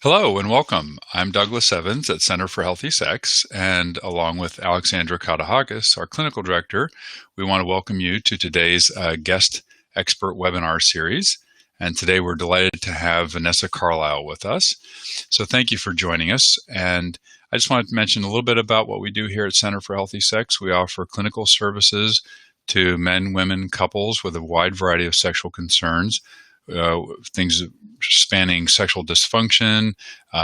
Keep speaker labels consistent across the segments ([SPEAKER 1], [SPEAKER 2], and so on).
[SPEAKER 1] Hello and welcome. I'm Douglas Evans at Center for Healthy Sex, and along with Alexandra Katahakis, our clinical director, we want to welcome you to today's guest expert webinar series. And today we're delighted to have Vanessa Carlisle with us. So thank you for joining us. And I just wanted to mention a little bit about what we do here at Center for Healthy Sex. We offer clinical services to men, women, couples with a wide variety of sexual concerns. Things spanning sexual dysfunction,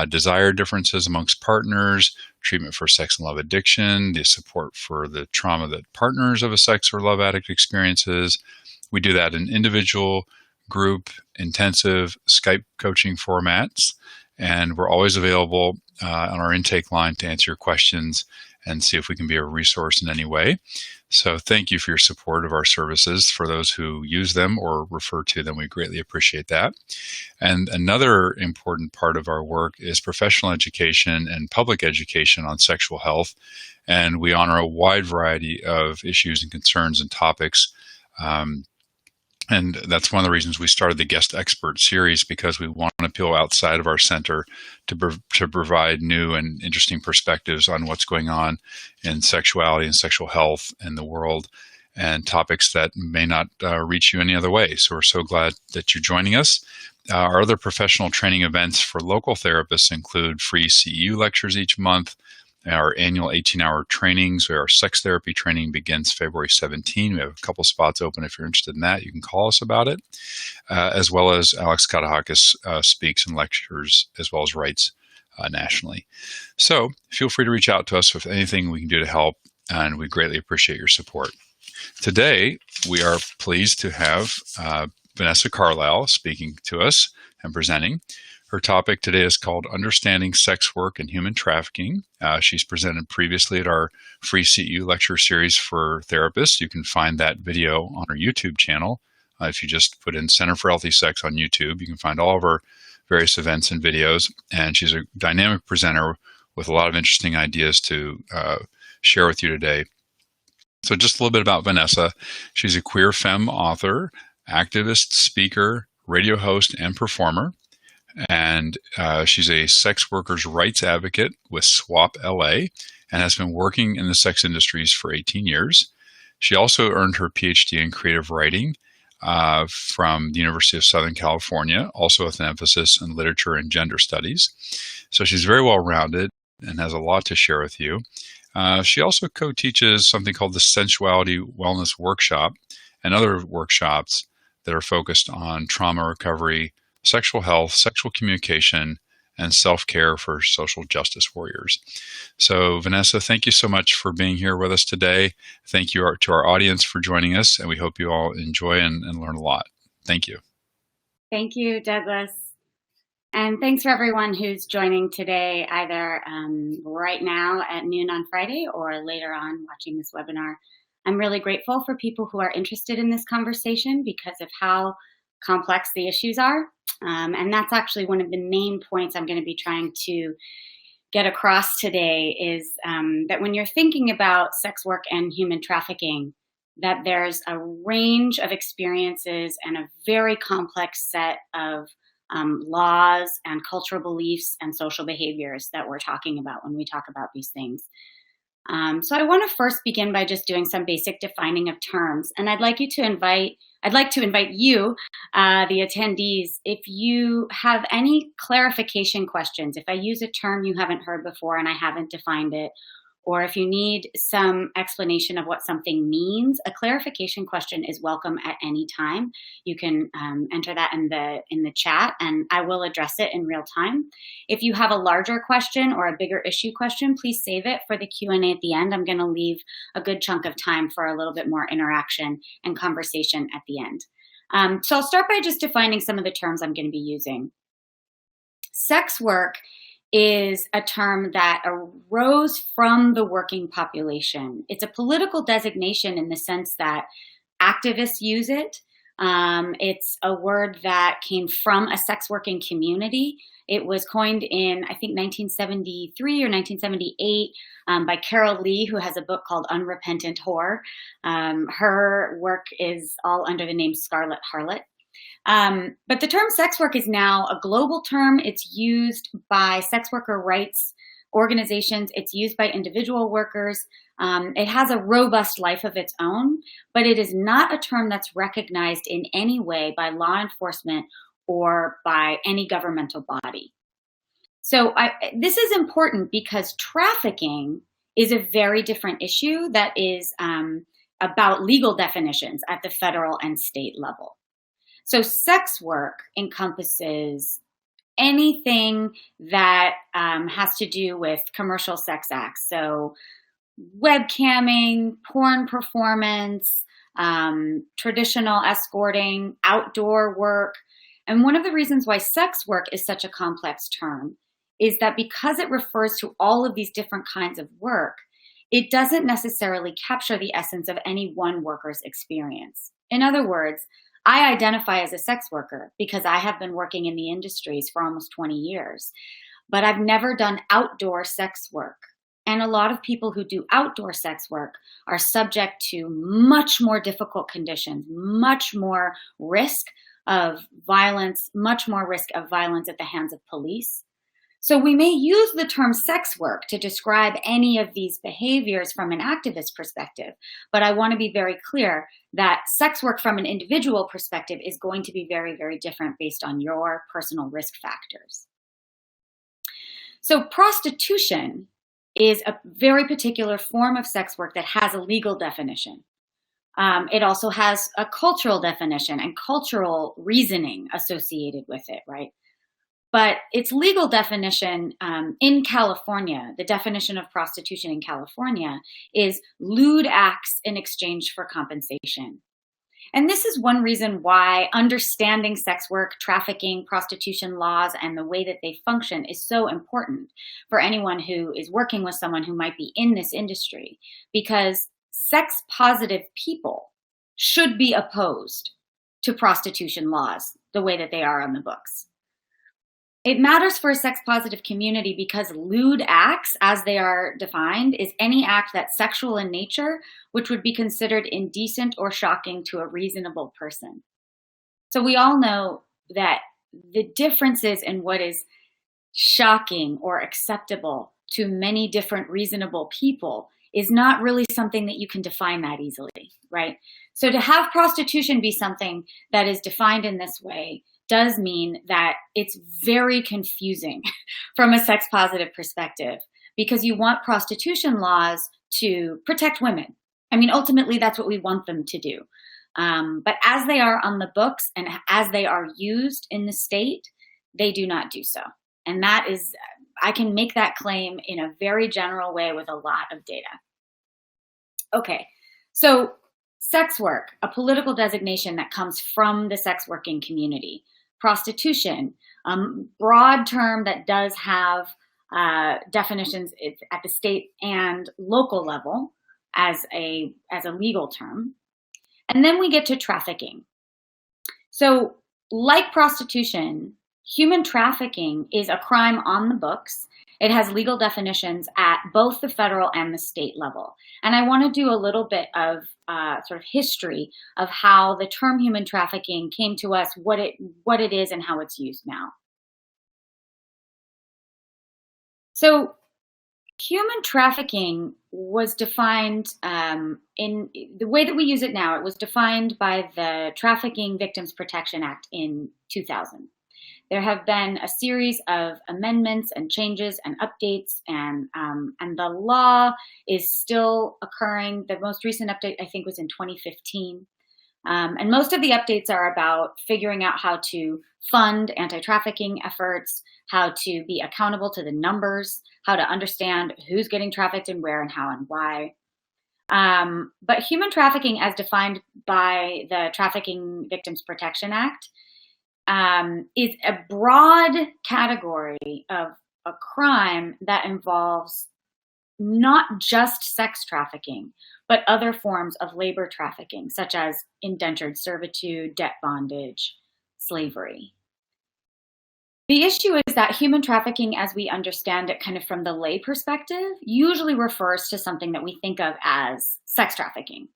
[SPEAKER 1] desire differences amongst partners, treatment for sex and love addiction, the support for the trauma that partners of a sex or love addict experiences. We do that in individual, group, intensive, Skype coaching formats, and we're always available on our intake line to answer your questions and see if we can be a resource in any way. So thank you for your support of our services. For those who use them or refer to them, we greatly appreciate that. And another important part of our work is professional education and public education on sexual health. And we honor a wide variety of issues and concerns and topics. And that's one of the reasons we started the guest expert series, because we want to appeal outside of our center to provide new and interesting perspectives on what's going on in sexuality and sexual health in the world, and topics that may not reach you any other way. So we're so glad that you're joining us. Our other professional training events for local therapists include free CEU lectures each month, our annual 18-hour trainings. Our sex therapy training begins February 17. We have a couple spots open. If you're interested in that, you can call us about it, as well as Alex Katahakis speaks and lectures, as well as writes nationally. So feel free to reach out to us with anything we can do to help, and we greatly appreciate your support. Today, we are pleased to have Vanessa Carlisle speaking to us and presenting. Her topic today is called Understanding Sex Work and Human Trafficking. She's presented previously at our free CEU lecture series for therapists. You can find that video on our YouTube channel. If you just put in Center for Healthy Sex on YouTube, you can find all of our various events and videos. And she's a dynamic presenter with a lot of interesting ideas to share with you today. So just a little bit about Vanessa. She's a queer femme author, activist, speaker, radio host, and performer. And she's a sex workers' rights advocate with SWAP LA and has been working in the sex industries for 18 years. She also earned her PhD in creative writing from the University of Southern California, also with an emphasis in literature and gender studies. So she's very well-rounded and has a lot to share with you. She also co-teaches something called the Sensuality Wellness Workshop and other workshops that are focused on trauma recovery, sexual health, sexual communication, and self-care for social justice warriors. So Vanessa, thank you so much for being here with us today. Thank you to our audience for joining us, and we hope you all enjoy and learn a lot. Thank you.
[SPEAKER 2] Thank you, Douglas. And thanks for everyone who's joining today, either right now at noon on Friday or later on watching this webinar. I'm really grateful for people who are interested in this conversation because of how complex the issues are. And that's actually one of the main points I'm going to be trying to get across today is that when you're thinking about sex work and human trafficking, that there's a range of experiences and a very complex set of laws and cultural beliefs and social behaviors that we're talking about when we talk about these things. So I want to first begin by just doing some basic defining of terms. And I'd like to invite you, the attendees, if you have any clarification questions, if I use a term you haven't heard before and I haven't defined it, or if you need some explanation of what something means, a clarification question is welcome at any time. You can enter that in the chat, and I will address it in real time. If you have a larger question or a bigger issue question, please save it for the Q&A at the end. I'm going to leave a good chunk of time for a little bit more interaction and conversation at the end. So I'll start by just defining some of the terms I'm going to be using. Sex work is a term that arose from the working population. It's a political designation in the sense that activists use it. It's a word that came from a sex working community. It was coined in, I think, 1973 or 1978 by Carol Lee, who has a book called Unrepentant Whore. Her work is all under the name Scarlet Harlot. But the term sex work is now a global term. It's used by sex worker rights organizations. It's used by individual workers. It has a robust life of its own, but it is not a term that's recognized in any way by law enforcement or by any governmental body. So this is important because trafficking is a very different issue that is about legal definitions at the federal and state level. So sex work encompasses anything that has to do with commercial sex acts. So webcamming, porn performance, traditional escorting, outdoor work. And one of the reasons why sex work is such a complex term is that because it refers to all of these different kinds of work, it doesn't necessarily capture the essence of any one worker's experience. In other words, I identify as a sex worker because I have been working in the industries for almost 20 years, but I've never done outdoor sex work. And a lot of people who do outdoor sex work are subject to much more difficult conditions, much more risk of violence, much more risk of violence at the hands of police. So we may use the term sex work to describe any of these behaviors from an activist perspective, but I want to be very clear that sex work from an individual perspective is going to be very, very different based on your personal risk factors. So prostitution is a very particular form of sex work that has a legal definition. It also has a cultural definition and cultural reasoning associated with it, right? But its legal definition in California, the definition of prostitution in California, is lewd acts in exchange for compensation. And this is one reason why understanding sex work, trafficking, prostitution laws, and the way that they function is so important for anyone who is working with someone who might be in this industry, because sex-positive people should be opposed to prostitution laws the way that they are on the books. It matters for a sex-positive community because lewd acts, as they are defined, is any act that's sexual in nature, which would be considered indecent or shocking to a reasonable person. So we all know that the differences in what is shocking or acceptable to many different reasonable people is not really something that you can define that easily, right? So to have prostitution be something that is defined in this way does mean that it's very confusing from a sex-positive perspective, because you want prostitution laws to protect women. I mean, ultimately, that's what we want them to do. But as they are on the books and as they are used in the state, they do not do so. And that is, I can make that claim in a very general way with a lot of data. Okay, so sex work, a political designation that comes from the sex working community. Prostitution, broad term that does have definitions at the state and local level as a legal term. And then we get to trafficking. So like prostitution, human trafficking is a crime on the books. It has legal definitions at both the federal and the state level. And I want to do a little bit of sort of history of how the term human trafficking came to us, what it is and how it's used now. So human trafficking was defined in the way that we use it now. It was defined by the Trafficking Victims Protection Act in 2000. There have been a series of amendments and changes and updates, and the law is still occurring. The most recent update, I think, was in 2015. And most of the updates are about figuring out how to fund anti-trafficking efforts, how to be accountable to the numbers, how to understand who's getting trafficked and where and how and why. But human trafficking, as defined by the Trafficking Victims Protection Act, is a broad category of a crime that involves not just sex trafficking, but other forms of labor trafficking, such as indentured servitude, debt bondage, slavery. The issue is that human trafficking, as we understand it kind of from the lay perspective, usually refers to something that we think of as sex trafficking.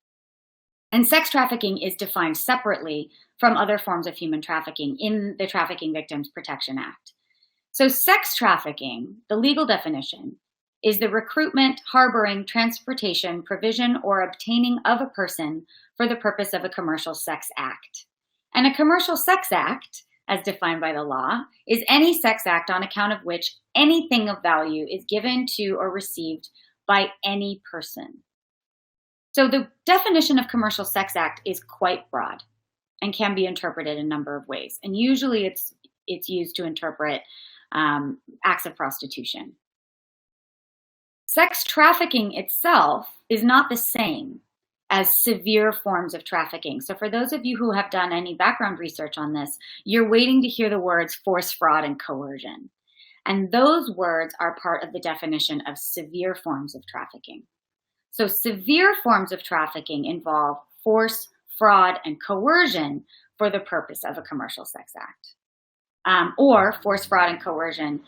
[SPEAKER 2] And sex trafficking is defined separately from other forms of human trafficking in the Trafficking Victims Protection Act. So sex trafficking, the legal definition, is the recruitment, harboring, transportation, provision, or obtaining of a person for the purpose of a commercial sex act. And a commercial sex act, as defined by the law, is any sex act on account of which anything of value is given to or received by any person. So the definition of commercial sex act is quite broad and can be interpreted a number of ways. And usually it's used to interpret acts of prostitution. Sex trafficking itself is not the same as severe forms of trafficking. So for those of you who have done any background research on this, you're waiting to hear the words force, fraud, and coercion. And those words are part of the definition of severe forms of trafficking. So severe forms of trafficking involve force, fraud, and coercion for the purpose of a commercial sex act, or force, fraud, and coercion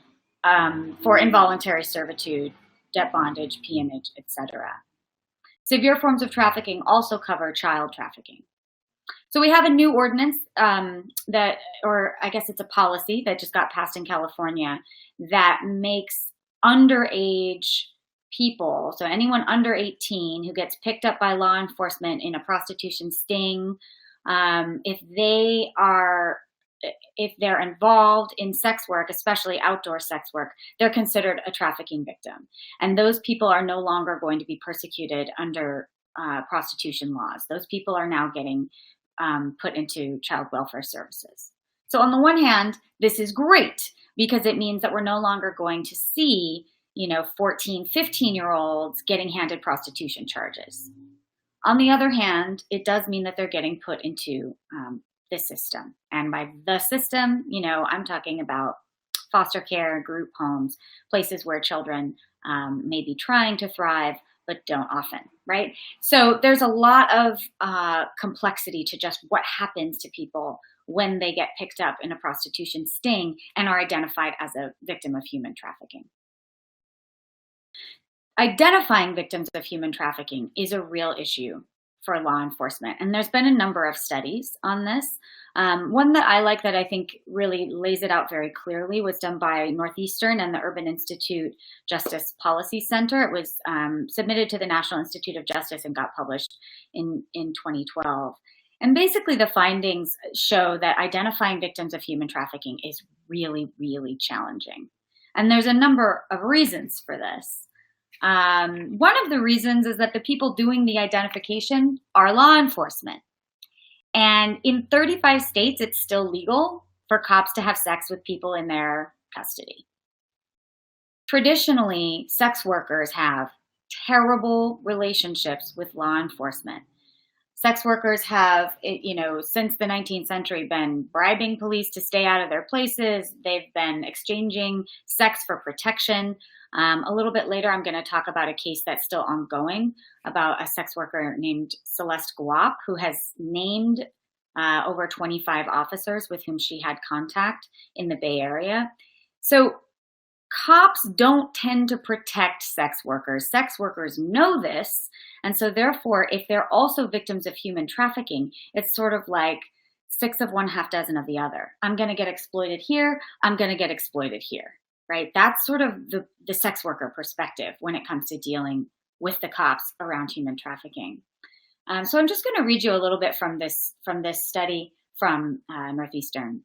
[SPEAKER 2] for involuntary servitude, debt bondage, peonage, etc. Severe forms of trafficking also cover child trafficking. So we have a new ordinance or I guess it's a policy that just got passed in California that makes underage people, so anyone under 18 who gets picked up by law enforcement in a prostitution sting, if they're involved in sex work, especially outdoor sex work, they're considered a trafficking victim. And those people are no longer going to be persecuted under prostitution laws. Those people are now getting put into child welfare services. So on the one hand, this is great because it means that we're no longer going to see 14, 15-year-olds getting handed prostitution charges. On the other hand, it does mean that they're getting put into the system. And by the system, I'm talking about foster care, group homes, places where children may be trying to thrive, but don't often, right? So there's a lot of complexity to just what happens to people when they get picked up in a prostitution sting and are identified as a victim of human trafficking. Identifying victims of human trafficking is a real issue for law enforcement. And there's been a number of studies on this. One that I like that I think really lays it out very clearly was done by Northeastern and the Urban Institute Justice Policy Center. It was submitted to the National Institute of Justice and got published in 2012. And basically the findings show that identifying victims of human trafficking is really, really challenging. And there's a number of reasons for this. One of the reasons is that the people doing the identification are law enforcement. And in 35 states, it's still legal for cops to have sex with people in their custody. Traditionally, sex workers have terrible relationships with law enforcement. Sex workers have, since the 19th century, been bribing police to stay out of their places. They've been exchanging sex for protection. A little bit later, I'm going to talk about a case that's still ongoing about a sex worker named Celeste Guap, who has named over 25 officers with whom she had contact in the Bay Area. So cops don't tend to protect sex workers. Sex workers know this. And so therefore, if they're also victims of human trafficking, it's sort of like 6 of one, half dozen of the other. I'm going to get exploited here. I'm going to get exploited here. Right? That's sort of the sex worker perspective when it comes to dealing with the cops around human trafficking. So I'm just going to read you a little bit from this study from Northeastern.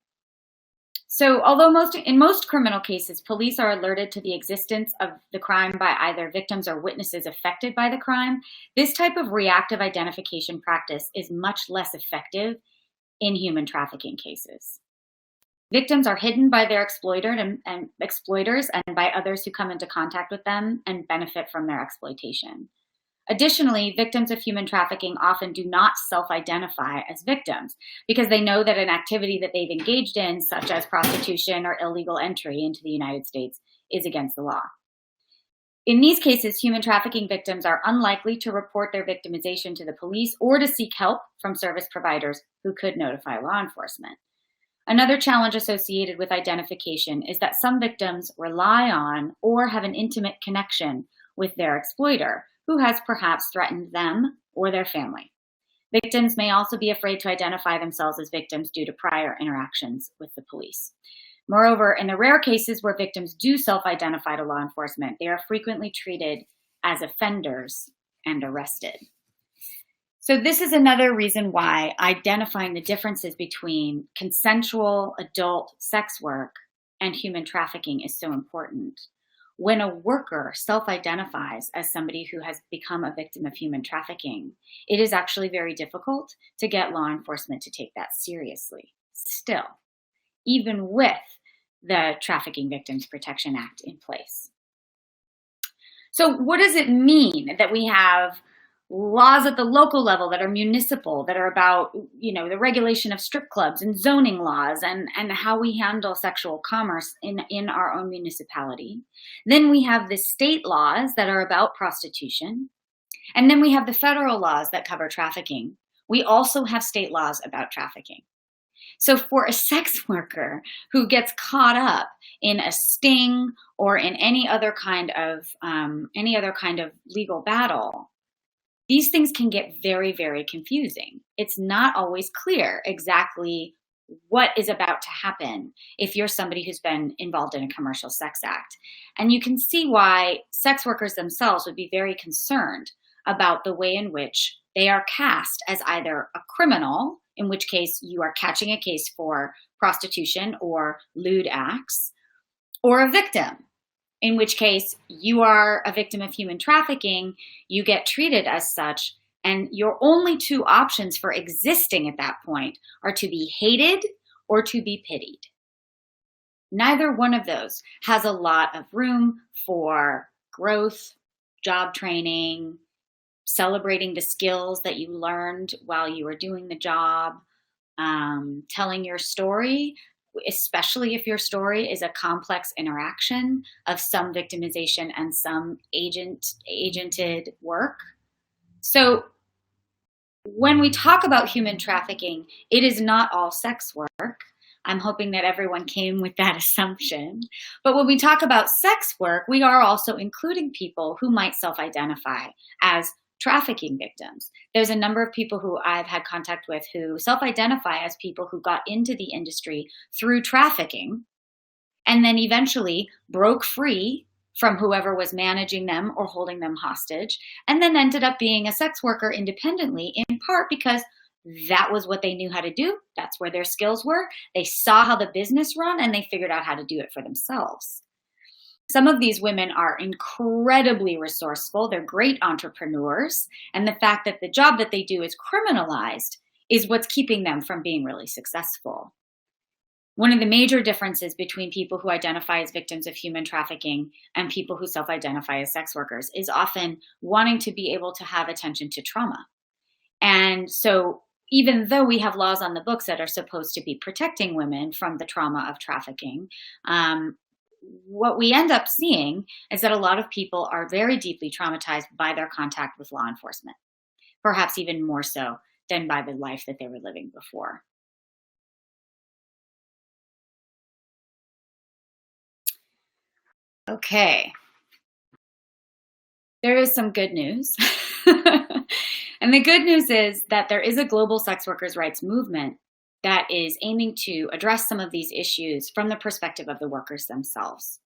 [SPEAKER 2] So although in most criminal cases, police are alerted to the existence of the crime by either victims or witnesses affected by the crime, this type of reactive identification practice is much less effective in human trafficking cases. Victims are hidden by their exploiters and by others who come into contact with them and benefit from their exploitation. Additionally, victims of human trafficking often do not self-identify as victims because they know that an activity that they've engaged in, such as prostitution or illegal entry into the United States, is against the law. In these cases, human trafficking victims are unlikely to report their victimization to the police or to seek help from service providers who could notify law enforcement. Another challenge associated with identification is that some victims rely on or have an intimate connection with their exploiter, who has perhaps threatened them or their family. Victims may also be afraid to identify themselves as victims due to prior interactions with the police. Moreover, in the rare cases where victims do self-identify to law enforcement, they are frequently treated as offenders and arrested. So this is another reason why identifying the differences between consensual adult sex work and human trafficking is so important. When a worker self-identifies as somebody who has become a victim of human trafficking, it is actually very difficult to get law enforcement to take that seriously, still, even with the Trafficking Victims Protection Act in place. So what does it mean that we have laws at the local level that are municipal, that are about, the regulation of strip clubs and zoning laws and how we handle sexual commerce in our own municipality? Then we have the state laws that are about prostitution. And then we have the federal laws that cover trafficking. We also have state laws about trafficking. So for a sex worker who gets caught up in a sting or in any other kind of legal battle, these things can get very, very confusing. It's not always clear exactly what is about to happen if you're somebody who's been involved in a commercial sex act. And you can see why sex workers themselves would be very concerned about the way in which they are cast as either a criminal, in which case you are catching a case for prostitution or lewd acts, or a victim, in which case you are a victim of human trafficking, you get treated as such, and your only two options for existing at that point are to be hated or to be pitied. Neither one of those has a lot of room for growth, job training, celebrating the skills that you learned while you were doing the job, telling your story, especially if your story is a complex interaction of some victimization and some agented work. So when we talk about human trafficking, it is not all sex work. I'm hoping that everyone came with that assumption. But when we talk about sex work, we are also including people who might self-identify as trafficking victims. There's a number of people who I've had contact with who self-identify as people who got into the industry through trafficking and then eventually broke free from whoever was managing them or holding them hostage, and then ended up being a sex worker independently, in part because that was what they knew how to do. That's where their skills were. They saw how the business run and they figured out how to do it for themselves. Some of these women are incredibly resourceful. They're great entrepreneurs. And the fact that the job that they do is criminalized is what's keeping them from being really successful. One of the major differences between people who identify as victims of human trafficking and people who self-identify as sex workers is often wanting to be able to have attention to trauma. And so even though we have laws on the books that are supposed to be protecting women from the trauma of trafficking, what we end up seeing is that a lot of people are very deeply traumatized by their contact with law enforcement, perhaps even more so than by the life that they were living before. Okay, there is some good news. And the good news is that there is a global sex workers' rights movement that is aiming to address some of these issues from the perspective of the workers themselves.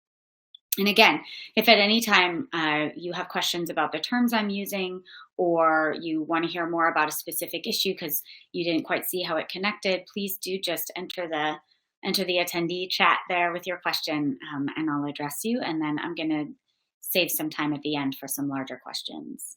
[SPEAKER 2] And again, if at any time you have questions about the terms I'm using, or you want to hear more about a specific issue because you didn't quite see how it connected, please do just enter the attendee chat there with your question, and I'll address you. And then I'm going to save some time at the end for some larger questions.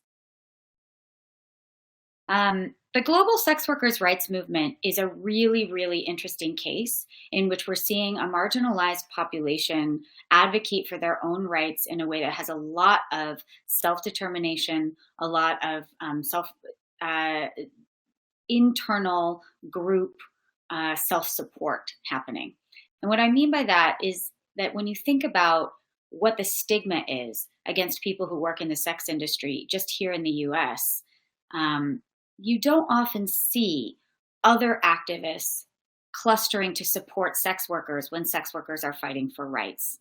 [SPEAKER 2] The global sex workers' rights movement is a really, really interesting case in which we're seeing a marginalized population advocate for their own rights in a way that has a lot of self-determination, a lot of internal group self-support happening. And what I mean by that is that when you think about what the stigma is against people who work in the sex industry, just here in the US, you don't often see other activists clustering to support sex workers when sex workers are fighting for rights.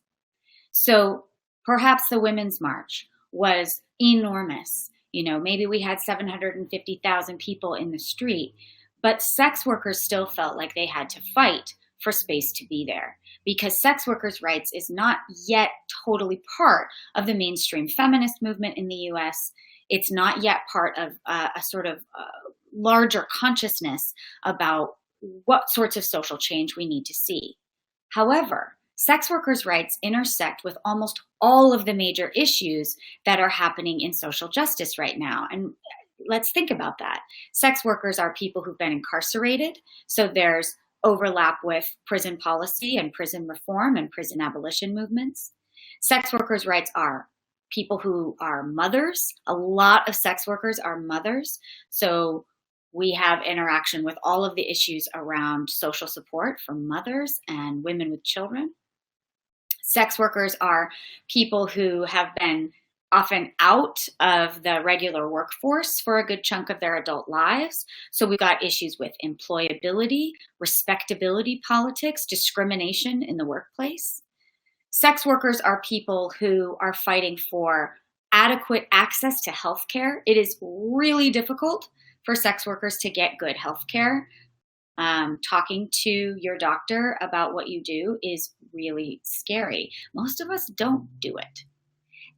[SPEAKER 2] So perhaps the Women's March was enormous Maybe we had 750,000 people in the street, but sex workers still felt like they had to fight for space to be there, because sex workers' rights is not yet totally part of the mainstream feminist movement in the US. It's not yet part of a sort of larger consciousness about what sorts of social change we need to see. However, sex workers' rights intersect with almost all of the major issues that are happening in social justice right now. And let's think about that. Sex workers are people who've been incarcerated, so there's overlap with prison policy and prison reform and prison abolition movements. Sex workers' rights are people who are mothers. A lot of sex workers are mothers, so we have interaction with all of the issues around social support for mothers and women with children. Sex workers are people who have been often out of the regular workforce for a good chunk of their adult lives. So we've got issues with employability, respectability politics, discrimination in the workplace. Sex workers are people who are fighting for adequate access to healthcare. It is really difficult for sex workers to get good healthcare. Talking to your doctor about what you do is really scary. Most of us don't do it.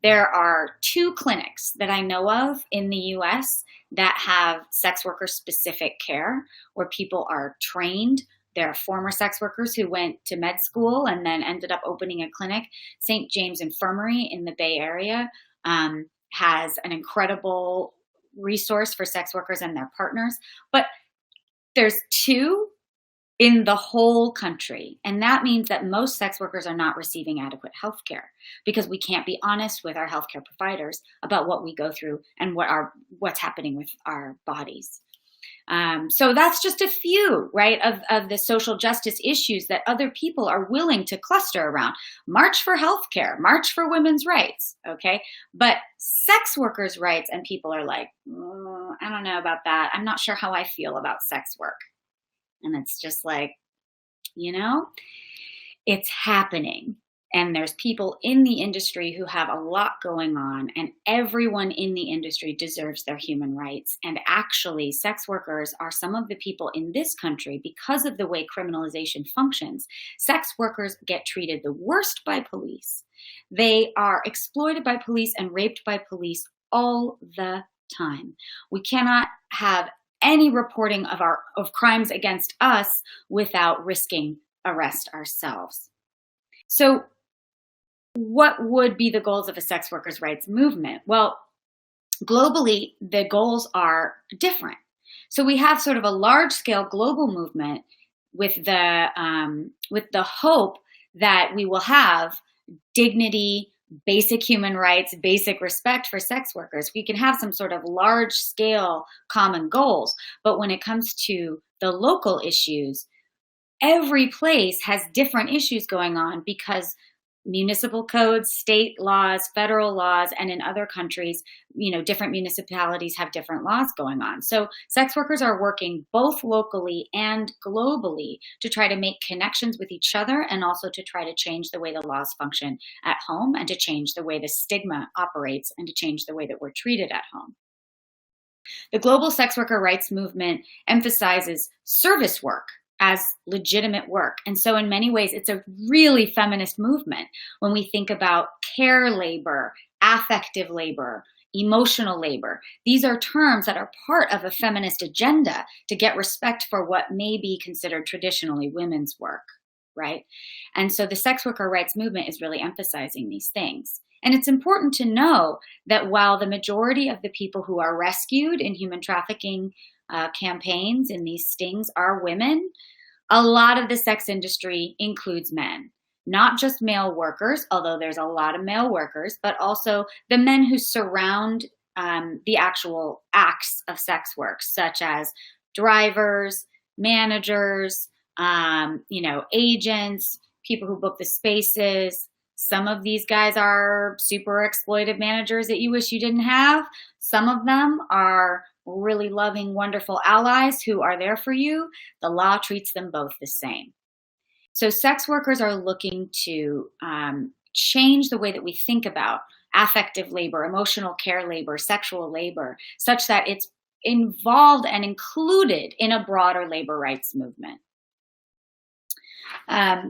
[SPEAKER 2] There are 2 clinics that I know of in the US that have sex worker specific care where people are trained. There are former sex workers who went to med school and then ended up opening a clinic. St. James Infirmary in the Bay Area has an incredible resource for sex workers and their partners. But there's 2 in the whole country. And that means that most sex workers are not receiving adequate health care because we can't be honest with our healthcare providers about what we go through and what's happening with our bodies. So that's just a few, right, of the social justice issues that other people are willing to cluster around. March for healthcare, march for women's rights, okay? But sex workers' rights, and people are like, I don't know about that. I'm not sure how I feel about sex work. And it's just like, it's happening. And there's people in the industry who have a lot going on, and everyone in the industry deserves their human rights. And actually, sex workers are some of the people in this country, because of the way criminalization functions, sex workers get treated the worst by police. They are exploited by police and raped by police all the time. We cannot have any reporting of crimes against us without risking arrest ourselves. So what would be the goals of a sex workers' rights movement? Well, globally, the goals are different. So we have sort of a large-scale global movement with the hope that we will have dignity, basic human rights, basic respect for sex workers. We can have some sort of large-scale common goals, but when it comes to the local issues, every place has different issues going on because municipal codes, state laws, federal laws, and in other countries, different municipalities have different laws going on. So sex workers are working both locally and globally to try to make connections with each other and also to try to change the way the laws function at home and to change the way the stigma operates and to change the way that we're treated at home. The global sex worker rights movement emphasizes service work as legitimate work. And so in many ways, it's a really feminist movement when we think about care labor, affective labor, emotional labor. These are terms that are part of a feminist agenda to get respect for what may be considered traditionally women's work, right? And so the sex worker rights movement is really emphasizing these things. And it's important to know that while the majority of the people who are rescued in human trafficking campaigns in these stings are women, a lot of the sex industry includes men, not just male workers, although there's a lot of male workers, but also the men who surround the actual acts of sex work, such as drivers, managers, agents, people who book the spaces. Some of these guys are super exploitive managers that you wish you didn't have. Some of them are really loving, wonderful allies who are there for you. The law treats them both the same. So sex workers are looking to change the way that we think about affective labor, emotional care labor, sexual labor, such that it's involved and included in a broader labor rights movement.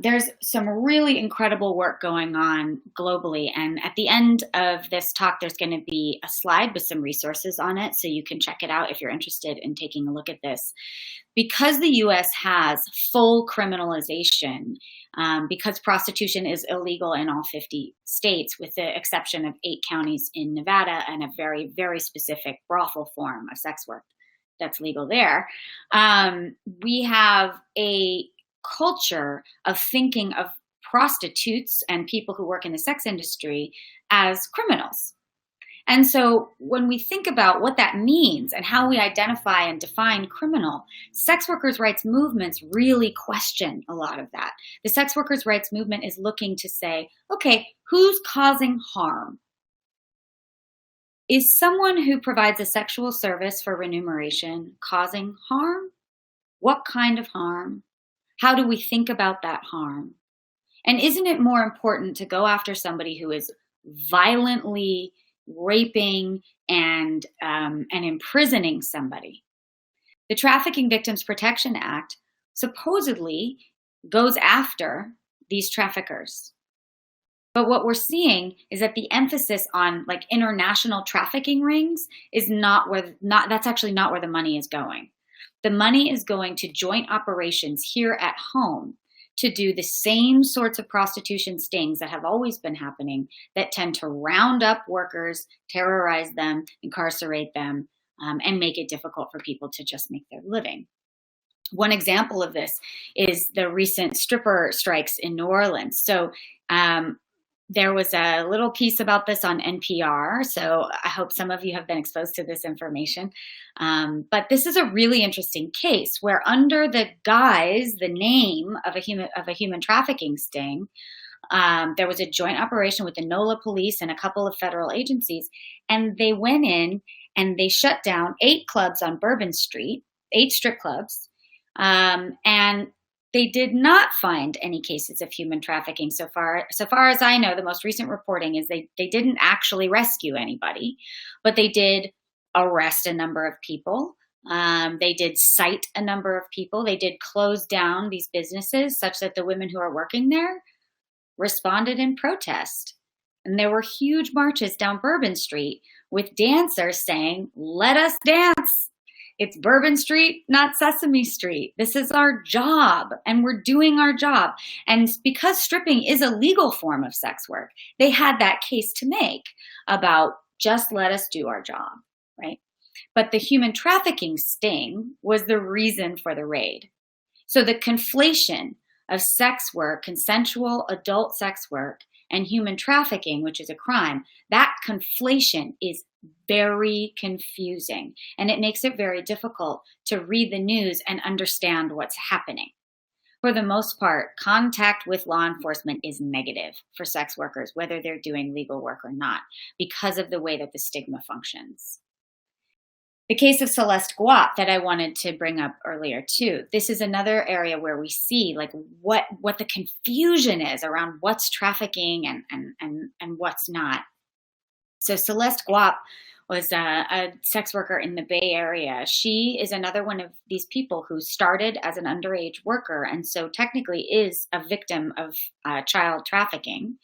[SPEAKER 2] There's some really incredible work going on globally. And at the end of this talk, there's going to be a slide with some resources on it, so you can check it out if you're interested in taking a look at this. Because the US has full criminalization, because prostitution is illegal in all 50 states, with the exception of 8 counties in Nevada and a very, very specific brothel form of sex work that's legal there, we have a culture of thinking of prostitutes and people who work in the sex industry as criminals. And so when we think about what that means and how we identify and define criminal, sex workers' rights movements really question a lot of that. The sex workers' rights movement is looking to say, okay, who's causing harm? Is someone who provides a sexual service for remuneration causing harm? What kind of harm? How do we think about that harm? And isn't it more important to go after somebody who is violently raping and imprisoning somebody? The Trafficking Victims Protection Act supposedly goes after these traffickers. But what we're seeing is that the emphasis on like international trafficking rings is that's actually not where the money is going. The money is going to joint operations here at home to do the same sorts of prostitution stings that have always been happening, that tend to round up workers, terrorize them, incarcerate them, and make it difficult for people to just make their living. One example of this is the recent stripper strikes in New Orleans. So there was a little piece about this on NPR, so I hope some of you have been exposed to this information. But this is a really interesting case where, under the guise, the name of a human trafficking sting, there was a joint operation with the NOLA police and a couple of federal agencies, and they went in and they shut down 8 clubs on Bourbon Street, 8 strip clubs, and they did not find any cases of human trafficking so far. So far as I know, the most recent reporting is they didn't actually rescue anybody, but they did arrest a number of people. They did cite a number of people. They did close down these businesses such that the women who are working there responded in protest. And there were huge marches down Bourbon Street with dancers saying, "Let us dance. It's Bourbon Street, not Sesame Street. This is our job, and we're doing our job." And because stripping is a legal form of sex work, they had that case to make about just let us do our job, right? But the human trafficking sting was the reason for the raid. So the conflation of sex work, consensual adult sex work, and human trafficking, which is a crime, that conflation is very confusing, and it makes it very difficult to read the news and understand what's happening. For the most part, contact with law enforcement is negative for sex workers, whether they're doing legal work or not, because of the way that the stigma functions. The case of Celeste Guap that I wanted to bring up earlier too, this is another area where we see like what the confusion is around what's trafficking and what's not. So Celeste Guap was a sex worker in the Bay Area. She is another one of these people who started as an underage worker, and so technically is a victim of child trafficking.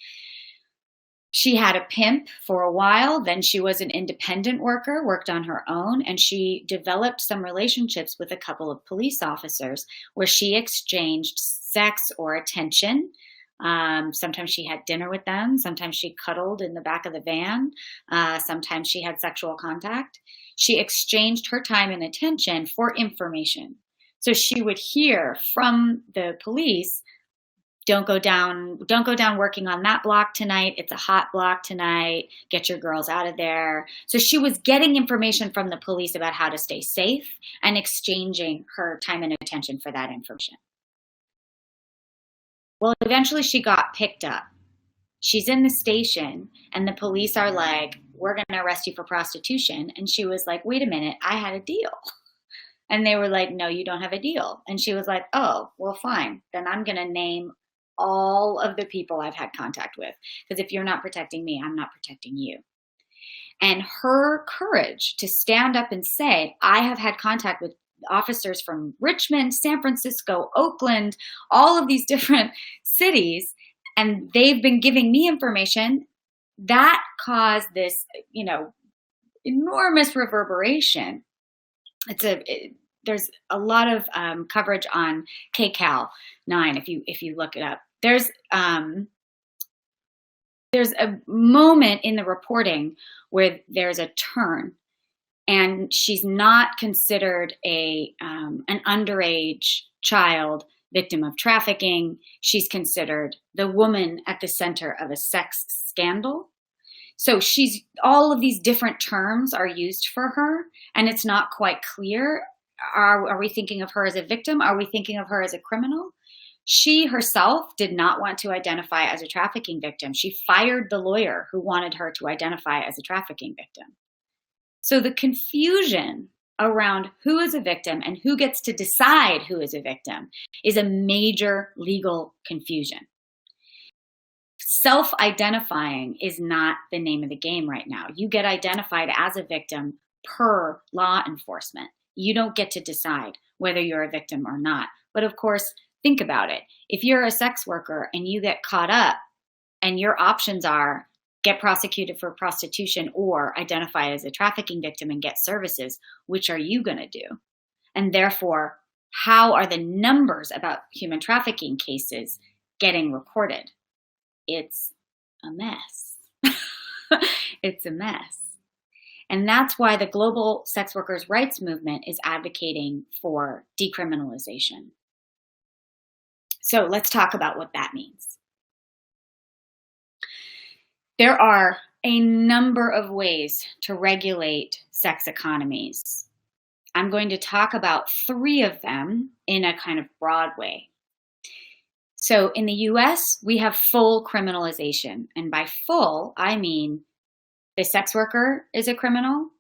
[SPEAKER 2] She had a pimp for a while, then she was an independent worker, worked on her own, and she developed some relationships with a couple of police officers where she exchanged sex or attention. Sometimes she had dinner with them. Sometimes she cuddled in the back of the van. Sometimes she had sexual contact. She exchanged her time and attention for information. So she would hear from the police, don't go down working on that block tonight. It's a hot block tonight. Get your girls out of there. So she was getting information from the police about how to stay safe and exchanging her time and attention for that information. Well, eventually she got picked up. She's in the station and the police are like, "We're going to arrest you for prostitution." And she was like, "Wait a minute, I had a deal." And they were like, "No, you don't have a deal." And she was like, "Oh, well, fine. Then I'm going to name all of the people I've had contact with. Because if you're not protecting me, I'm not protecting you. And her courage to stand up and say, I have had contact with officers from Richmond, San Francisco, Oakland, all of these different cities, and they've been giving me information, that caused this, enormous reverberation. There's a lot of coverage on KCAL 9 if you look it up. There's a moment in the reporting where there's a turn, and she's not considered an underage child victim of trafficking. She's considered the woman at the center of a sex scandal. So all of these different terms are used for her, and it's not quite clear. Are we thinking of her as a victim? Are we thinking of her as a criminal? She herself did not want to identify as a trafficking victim. She fired the lawyer who wanted her to identify as a trafficking victim. So the confusion around who is a victim and who gets to decide who is a victim is a major legal confusion. Self-identifying is not the name of the game right now. You get identified as a victim per law enforcement. You don't get to decide whether you're a victim or not. But of course, think about it. If you're a sex worker and you get caught up and your options are get prosecuted for prostitution or identify as a trafficking victim and get services, which are you going to do? And therefore, how are the numbers about human trafficking cases getting recorded? It's a mess. It's a mess. And that's why the global sex workers' rights movement is advocating for decriminalization. So let's talk about what that means. There are a number of ways to regulate sex economies. I'm going to talk about 3 of them in a kind of broad way. So in the US, we have full criminalization. And by full, I mean the sex worker is a criminal,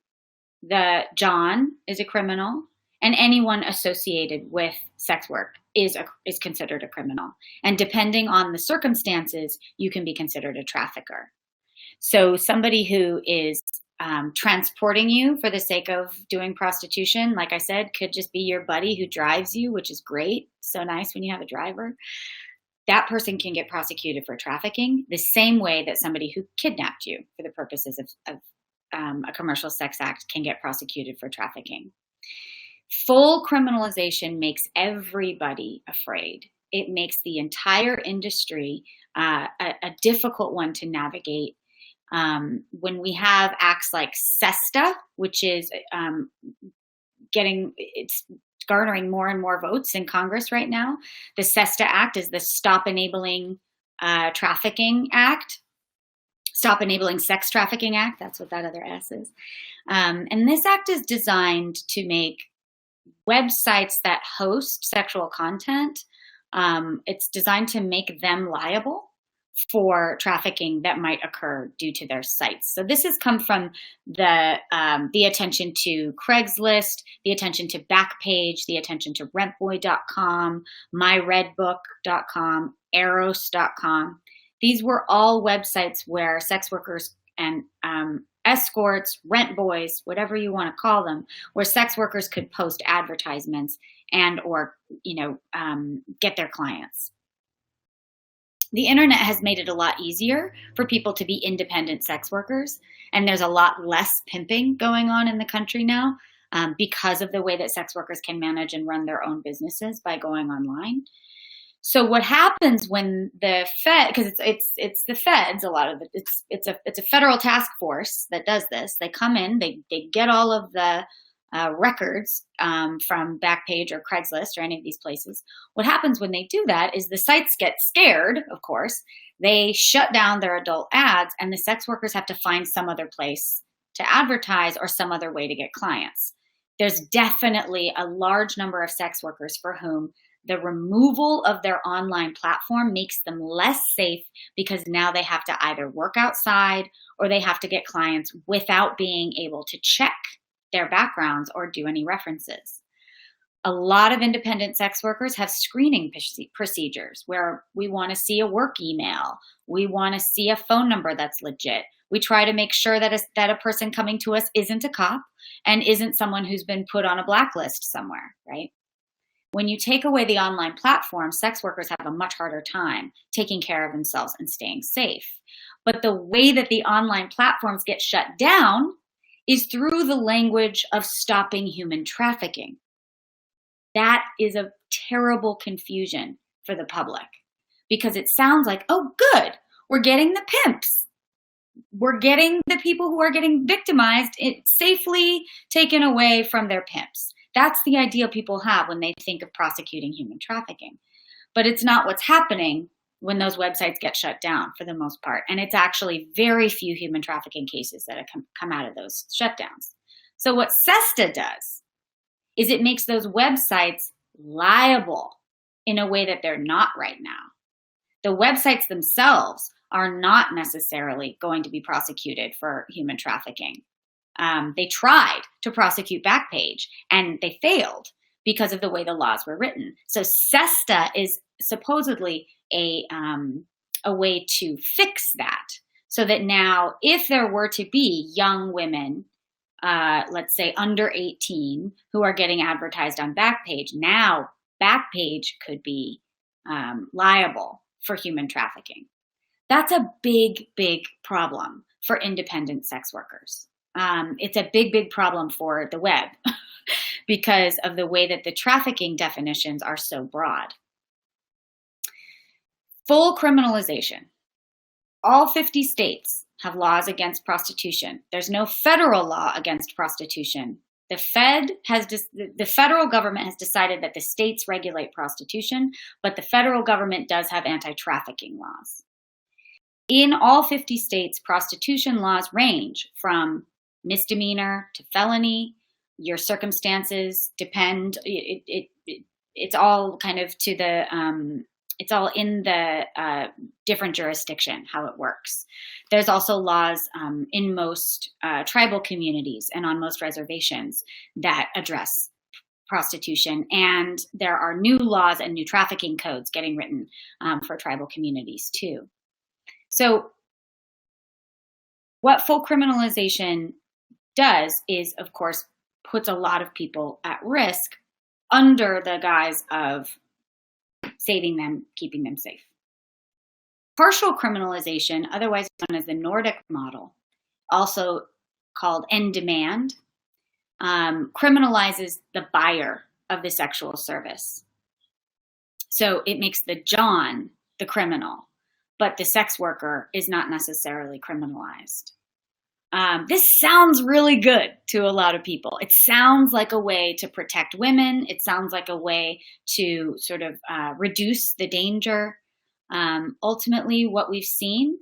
[SPEAKER 2] the John is a criminal, and anyone associated with sex work is considered a criminal. And depending on the circumstances, you can be considered a trafficker. So somebody who is transporting you for the sake of doing prostitution, like I said, could just be your buddy who drives you, which is great. So nice when you have a driver. That person can get prosecuted for trafficking the same way that somebody who kidnapped you for the purposes of a commercial sex act can get prosecuted for trafficking. Full criminalization makes everybody afraid. It makes the entire industry a difficult one to navigate. When we have acts like SESTA, which is it's garnering more and more votes in Congress right now. The SESTA Act is the Stop Enabling Trafficking Act. Stop Enabling Sex Trafficking Act. That's what that other S is. And this act is designed to make websites that host sexual content, it's designed to make them liable for trafficking that might occur due to their sites. So this has come from the attention to Craigslist, the attention to Backpage, the attention to rentboy.com, myredbook.com, eros.com. These were all websites where sex workers and escorts, rent boys, whatever you want to call them, where sex workers could post advertisements and or get their clients. The internet has made it a lot easier for people to be independent sex workers, and there's a lot less pimping going on in the country now because of the way that sex workers can manage and run their own businesses by going online. So what happens when the Fed, because it's the Feds, a lot of it, it's a federal task force that does this. They come in, they get all of the records from Backpage or Craigslist or any of these places. What happens when they do that is the sites get scared, of course. They shut down their adult ads, and the sex workers have to find some other place to advertise or some other way to get clients. There's definitely a large number of sex workers for whom the removal of their online platform makes them less safe because now they have to either work outside or they have to get clients without being able to check their backgrounds or do any references. A lot of independent sex workers have screening procedures where we want to see a work email. We want to see a phone number that's legit. We try to make sure that a person coming to us isn't a cop and isn't someone who's been put on a blacklist somewhere, right? When you take away the online platform, sex workers have a much harder time taking care of themselves and staying safe. But the way that the online platforms get shut down is through the language of stopping human trafficking. That is a terrible confusion for the public because it sounds like, oh, good, we're getting the pimps. We're getting the people who are getting victimized safely taken away from their pimps. That's the idea people have when they think of prosecuting human trafficking. But it's not what's happening when those websites get shut down for the most part. And it's actually very few human trafficking cases that have come out of those shutdowns. So what SESTA does is it makes those websites liable in a way that they're not right now. The websites themselves are not necessarily going to be prosecuted for human trafficking. They tried to prosecute Backpage and they failed because of the way the laws were written. So SESTA is supposedly a way to fix that so that now if there were to be young women, let's say under 18, who are getting advertised on Backpage, now Backpage could be liable for human trafficking. That's a big, big problem for independent sex workers. It's a big, big problem for the web because of the way that the trafficking definitions are so broad. Full criminalization. All 50 states have laws against prostitution. There's no federal law against prostitution. The federal government has decided that the states regulate prostitution, but the federal government does have anti-trafficking laws. In all 50 states, prostitution laws range from misdemeanor to felony. Your circumstances depend. It's all kind of to the. It's all in the different jurisdiction, how it works. There's also laws in most tribal communities and on most reservations that address prostitution. And there are new laws and new trafficking codes getting written for tribal communities too. So what full criminalization does is, of course, puts a lot of people at risk under the guise of saving them, keeping them safe. Partial criminalization, otherwise known as the Nordic model, also called end demand, criminalizes the buyer of the sexual service. So it makes the John the criminal, but the sex worker is not necessarily criminalized. This sounds really good to a lot of people. It sounds like a way to protect women. It sounds like a way to sort of reduce the danger. Ultimately, what we've seen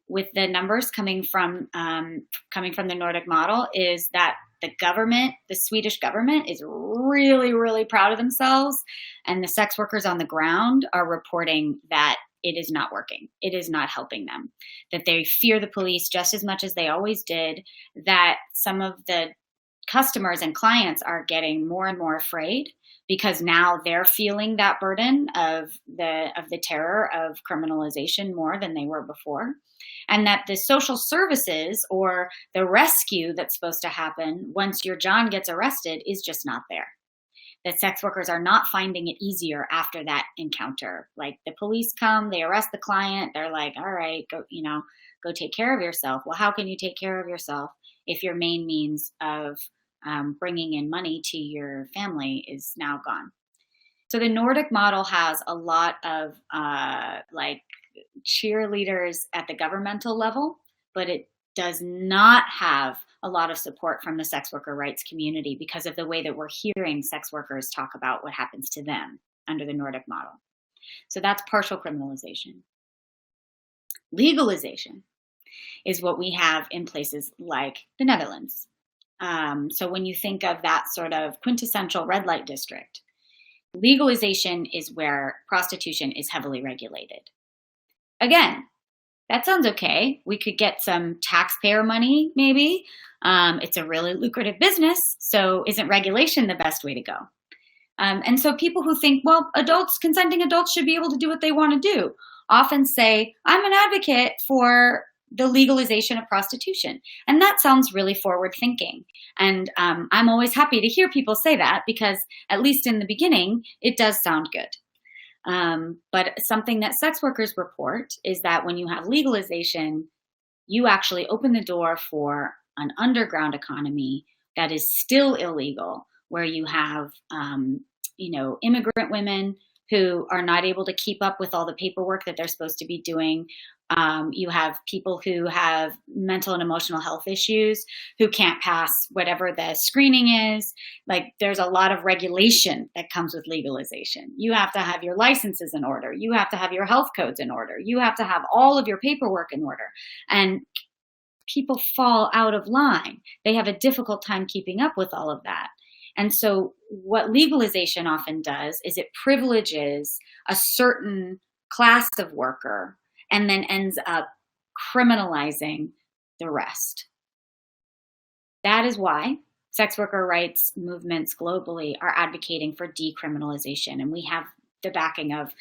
[SPEAKER 2] with the numbers coming from the Nordic model is that the Swedish government is really, really proud of themselves, and the sex workers on the ground are reporting that it is not working. It is not helping them, that they fear the police just as much as they always did, that some of the customers and clients are getting more and more afraid because now they're feeling that burden of the terror of criminalization more than they were before, and that the social services or the rescue that's supposed to happen once your John gets arrested is just not there. That sex workers are not finding it easier after that encounter. Like the police come, they arrest the client, they're like, all right, go take care of yourself. Well, how can you take care of yourself if your main means of bringing in money to your family is now gone? So the Nordic model has a lot of like cheerleaders at the governmental level, but it does not have a lot of support from the sex worker rights community because of the way that we're hearing sex workers talk about what happens to them under the Nordic model. So that's partial criminalization. Legalization is what we have in places like the Netherlands. So when you think of that sort of quintessential red light district, legalization is where prostitution is heavily regulated. Again, that sounds okay. We could get some taxpayer money, maybe. It's a really lucrative business, so isn't regulation the best way to go? And so people who think, well, consenting adults should be able to do what they want to do, often say, I'm an advocate for the legalization of prostitution. And that sounds really forward thinking. And I'm always happy to hear people say that, because at least in the beginning, it does sound good. But something that sex workers report is that when you have legalization, you actually open the door for an underground economy that is still illegal, where you have, immigrant women who are not able to keep up with all the paperwork that they're supposed to be doing. You have people who have mental and emotional health issues who can't pass whatever the screening is. Like, there's a lot of regulation that comes with legalization. You have to have your licenses in order. You have to have your health codes in order. You have to have all of your paperwork in order. And people fall out of line. They have a difficult time keeping up with all of that. And so what legalization often does is it privileges a certain class of worker and then ends up criminalizing the rest. That is why sex worker rights movements globally are advocating for decriminalization. And we have the backing of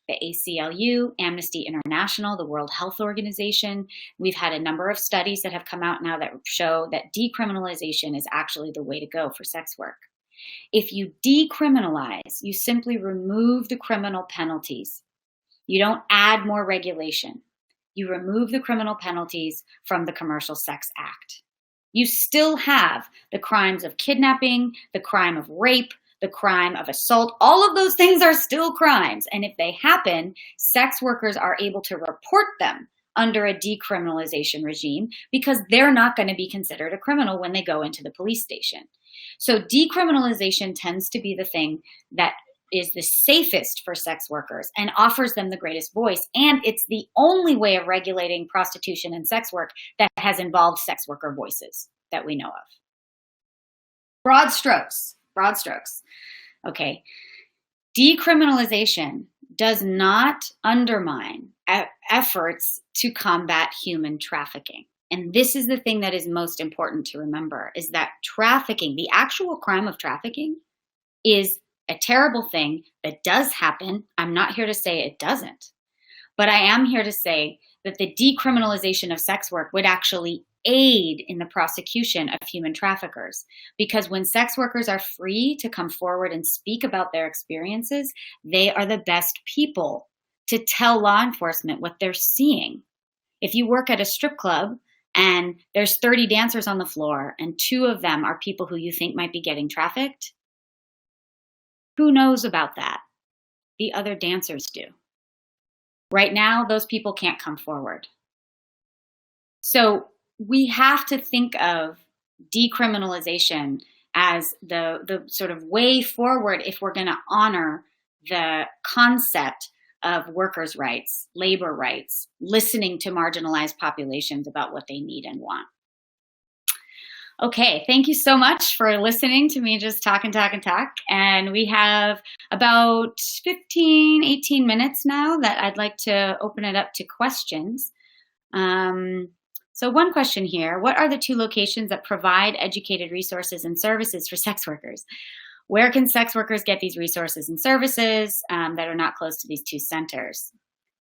[SPEAKER 2] the ACLU, Amnesty International, the World Health Organization. We've had a number of studies that have come out now that show that decriminalization is actually the way to go for sex work. If you decriminalize, you simply remove the criminal penalties. You don't add more regulation. You remove the criminal penalties from the Commercial Sex Act. You still have the crimes of kidnapping, the crime of rape, the crime of assault. All of those things are still crimes. And if they happen, sex workers are able to report them under a decriminalization regime because they're not going to be considered a criminal when they go into the police station. So decriminalization tends to be the thing that is the safest for sex workers and offers them the greatest voice. And it's the only way of regulating prostitution and sex work that has involved sex worker voices that we know of. Broad strokes. Okay. Decriminalization does not undermine efforts to combat human trafficking. And this is the thing that is most important to remember, is that trafficking, the actual crime of trafficking, is a terrible thing that does happen. I'm not here to say it doesn't, but I am here to say that the decriminalization of sex work would actually aid in the prosecution of human traffickers. Because when sex workers are free to come forward and speak about their experiences, they are the best people to tell law enforcement what they're seeing. If you work at a strip club and there's 30 dancers on the floor and 2 of them are people who you think might be getting trafficked, who knows about that? The other dancers do. Right now, those people can't come forward. So we have to think of decriminalization as the sort of way forward if we're going to honor the concept of workers' rights, labor rights, listening to marginalized populations about what they need and want. Okay, thank you so much for listening to me just talk. And we have about 15, 18 minutes now that I'd like to open it up to questions. So one question here: what are the 2 locations that provide educated resources and services for sex workers? Where can sex workers get these resources and services that are not close to these 2 centers?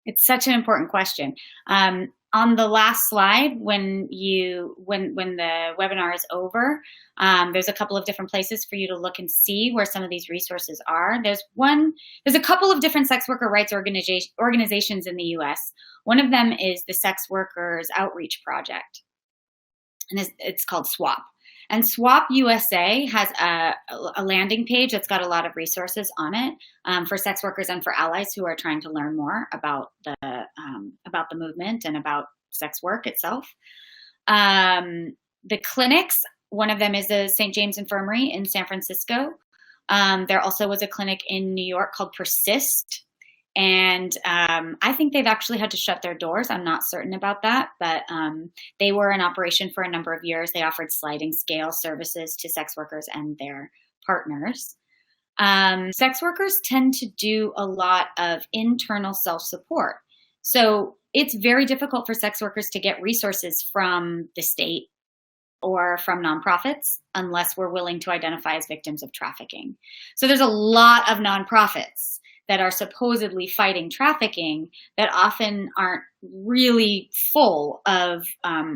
[SPEAKER 2] It's such an important question. On the last slide, when the webinar is over, there's a couple of different places for you to look and see where some of these resources are. There's a couple of different sex worker rights organizations in the US. One of them is the Sex Workers Outreach Project, and it's called SWAP. And SWAP USA has a landing page that's got a lot of resources on it for sex workers and for allies who are trying to learn more about the movement and about sex work itself. The clinics, one of them is the St. James Infirmary in San Francisco. There also was a clinic in New York called Persist. And I think they've actually had to shut their doors. I'm not certain about that, but they were in operation for a number of years. They offered sliding scale services to sex workers and their partners. Sex workers tend to do a lot of internal self-support. So it's very difficult for sex workers to get resources from the state or from nonprofits unless we're willing to identify as victims of trafficking. So there's a lot of nonprofits that are supposedly fighting trafficking that often aren't really full of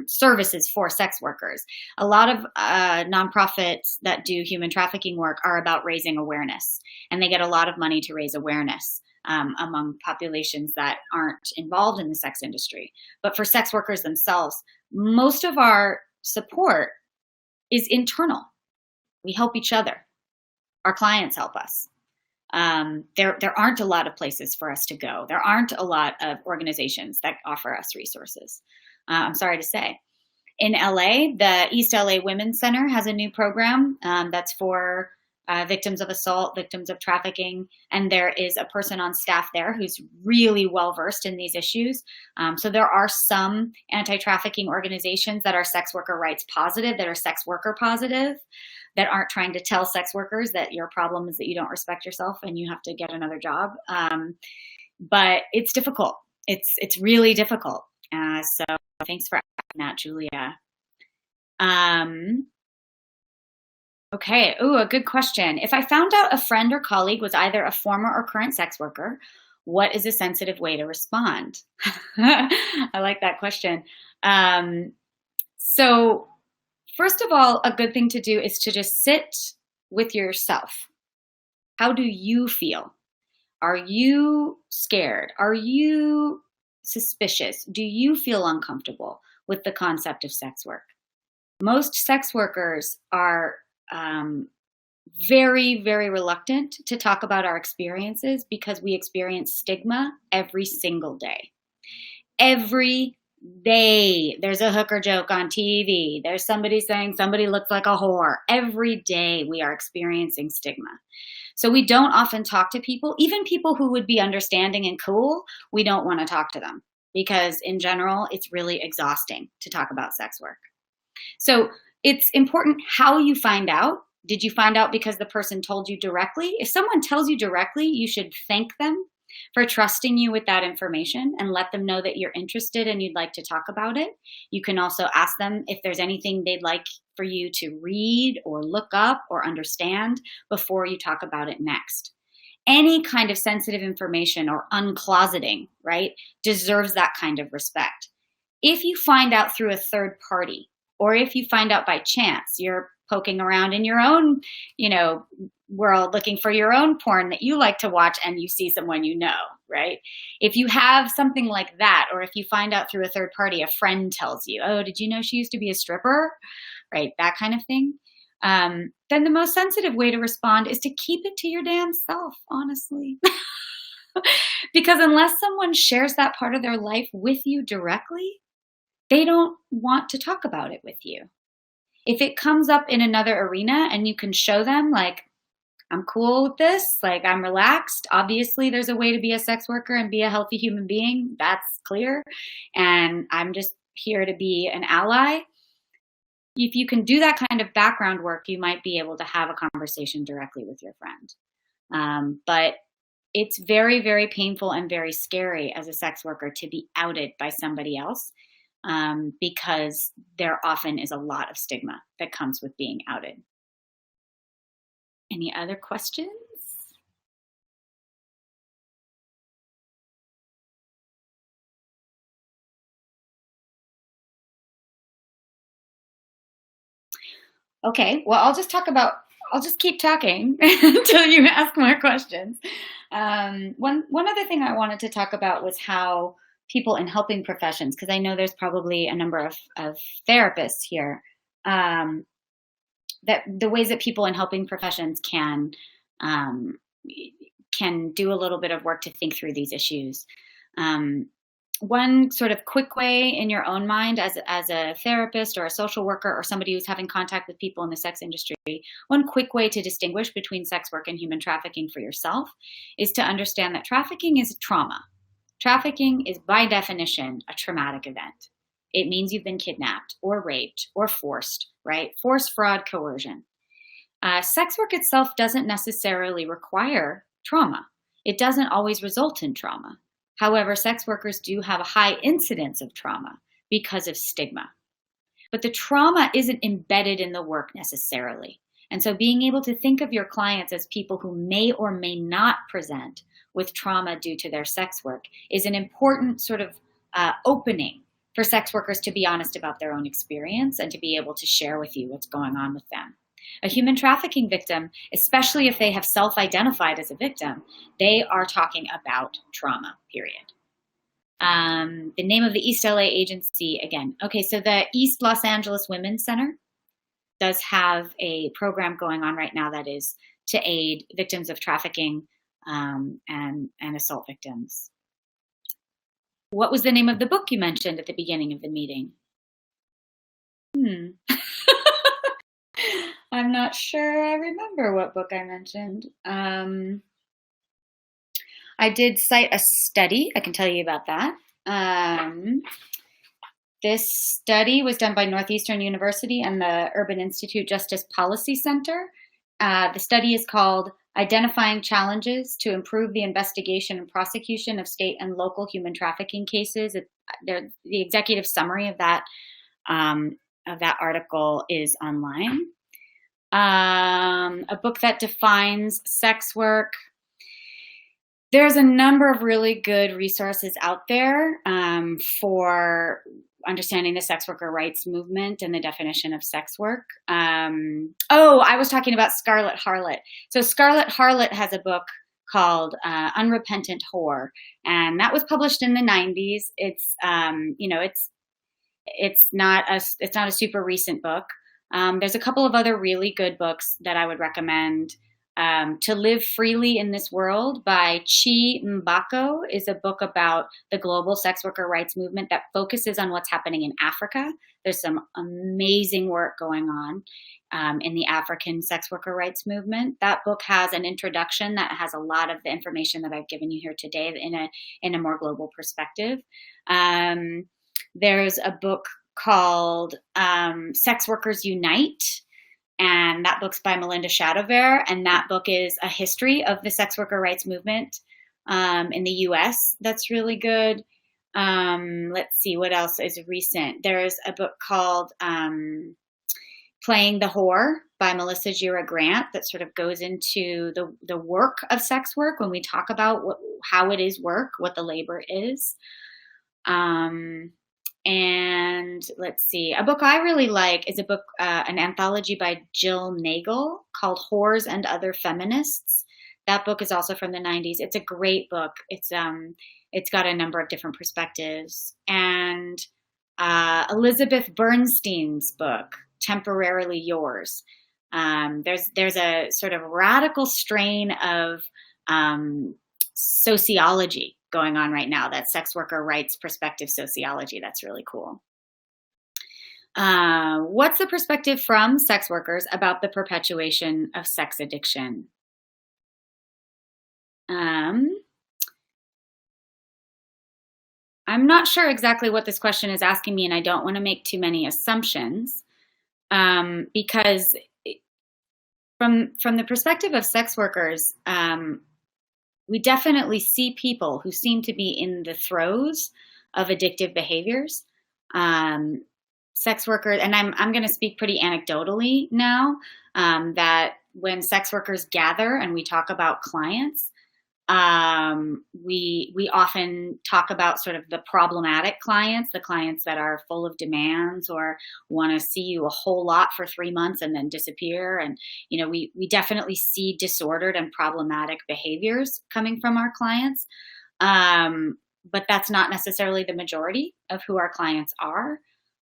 [SPEAKER 2] services for sex workers. A lot of nonprofits that do human trafficking work are about raising awareness, and they get a lot of money to raise awareness among populations that aren't involved in the sex industry. But for sex workers themselves, most of our support is internal. We help each other. Our clients help us. There aren't a lot of places for us to go. There aren't a lot of organizations that offer us resources. I'm sorry to say. In LA, the East LA Women's Center has a new program that's for victims of assault, victims of trafficking, and there is a person on staff there who's really well versed in these issues. So there are some anti-trafficking organizations that are sex worker rights positive, that are sex worker positive, that aren't trying to tell sex workers that your problem is that you don't respect yourself and you have to get another job. But it's difficult. It's really difficult. So thanks for asking that, Julia. Okay. Ooh, a good question. If I found out a friend or colleague was either a former or current sex worker, what is a sensitive way to respond? I like that question. So first of all, a good thing to do is to just sit with yourself. How do you feel? Are you scared? Are you suspicious? Do you feel uncomfortable with the concept of sex work? Most sex workers are very, very reluctant to talk about our experiences because we experience stigma every single day. Every day there's a hooker joke on TV. There's somebody saying somebody looks like a whore. Every day we are experiencing stigma. So we don't often talk to people, even people who would be understanding and cool. We don't want to talk to them because in general, it's really exhausting to talk about sex work. So it's important how you find out. Did you find out because the person told you directly? If someone tells you directly, you should thank them for trusting you with that information and let them know that you're interested and you'd like to talk about it. You can also ask them if there's anything they'd like for you to read or look up or understand before you talk about it next. Any kind of sensitive information or uncloseting, right, deserves that kind of respect. If you find out through a third party, or if you find out by chance, you're poking around in your own, world looking for your own porn that you like to watch and you see someone you know, right? If you have something like that, or if you find out through a third party, a friend tells you, oh, did you know she used to be a stripper? Right, that kind of thing. Then the most sensitive way to respond is to keep it to your damn self, honestly. Because unless someone shares that part of their life with you directly, they don't want to talk about it with you. If it comes up in another arena and you can show them, like, I'm cool with this, like, I'm relaxed. Obviously, there's a way to be a sex worker and be a healthy human being. That's clear. And I'm just here to be an ally. If you can do that kind of background work, you might be able to have a conversation directly with your friend. But it's very, very painful and very scary as a sex worker to be outed by somebody else. Because there often is a lot of stigma that comes with being outed. Any other questions? Okay, well, I'll just keep talking until you ask more questions. One other thing I wanted to talk about was how people in helping professions, because I know there's probably a number of therapists here, that the ways that people in helping professions can do a little bit of work to think through these issues. One sort of quick way in your own mind as a therapist or a social worker or somebody who's having contact with people in the sex industry, one quick way to distinguish between sex work and human trafficking for yourself is to understand that trafficking is trauma. Trafficking is by definition a traumatic event. It means you've been kidnapped or raped or forced, right? Force, fraud, coercion. Sex work itself doesn't necessarily require trauma. It doesn't always result in trauma. However, sex workers do have a high incidence of trauma because of stigma. but the trauma isn't embedded in the work necessarily. And so being able to think of your clients as people who may or may not present with trauma due to their sex work is an important sort of opening for sex workers to be honest about their own experience and to be able to share with you what's going on with them. A human trafficking victim, especially if they have self-identified as a victim, they are talking about trauma, period. The name of the East LA agency, again, okay, so the East Los Angeles Women's Center does have a program going on right now that is to aid victims of trafficking and assault victims. What was the name of the book you mentioned at the beginning of the meeting? I'm not sure I remember what book I mentioned. I did cite a study. I can tell you about that. This study was done by Northeastern University and the Urban Institute Justice Policy Center. The study is called Identifying Challenges to Improve the Investigation and Prosecution of State and Local Human Trafficking Cases. The executive summary of that article is online. A book that defines sex work. There's a number of really good resources out there for understanding the sex worker rights movement and the definition of sex work. I was talking about Scarlet Harlot. So Scarlet Harlot has a book called Unrepentant Whore, and that was published in the 90s. It's not a super recent book. There's a couple of other really good books that I would recommend. To Live Freely in This World by Chi Mbako is a book about the global sex worker rights movement that focuses on what's happening in Africa. There's some amazing work going on in the African sex worker rights movement. That book has an introduction that has a lot of the information that I've given you here today in a more global perspective. There's a book called Sex Workers Unite, and that book's by Melinda Shadover, and that book is a history of the sex worker rights movement in the U.S. That's really good. Let's see, what else is recent? There's a book called Playing the Whore by Melissa Gira Grant that sort of goes into the work of sex work when we talk about how it is work, what the labor is. And let's see, a book I really like is an anthology by Jill Nagel called Whores and Other Feminists. That book is also from the 90s. It's a great book. It's got a number of different perspectives. And Elizabeth Bernstein's book, Temporarily Yours. There's a sort of radical strain of sociology going on right now, that sex worker rights perspective sociology. That's really cool. What's the perspective from sex workers about the perpetuation of sex addiction? I'm not sure exactly what this question is asking me, and I don't want to make too many assumptions because from the perspective of sex workers, we definitely see people who seem to be in the throes of addictive behaviors. Sex workers, and I'm going to speak pretty anecdotally now, that when sex workers gather and we talk about clients, we often talk about sort of the problematic clients, the clients that are full of demands or want to see you a whole lot for 3 months and then disappear. And, we definitely see disordered and problematic behaviors coming from our clients. But that's not necessarily the majority of who our clients are.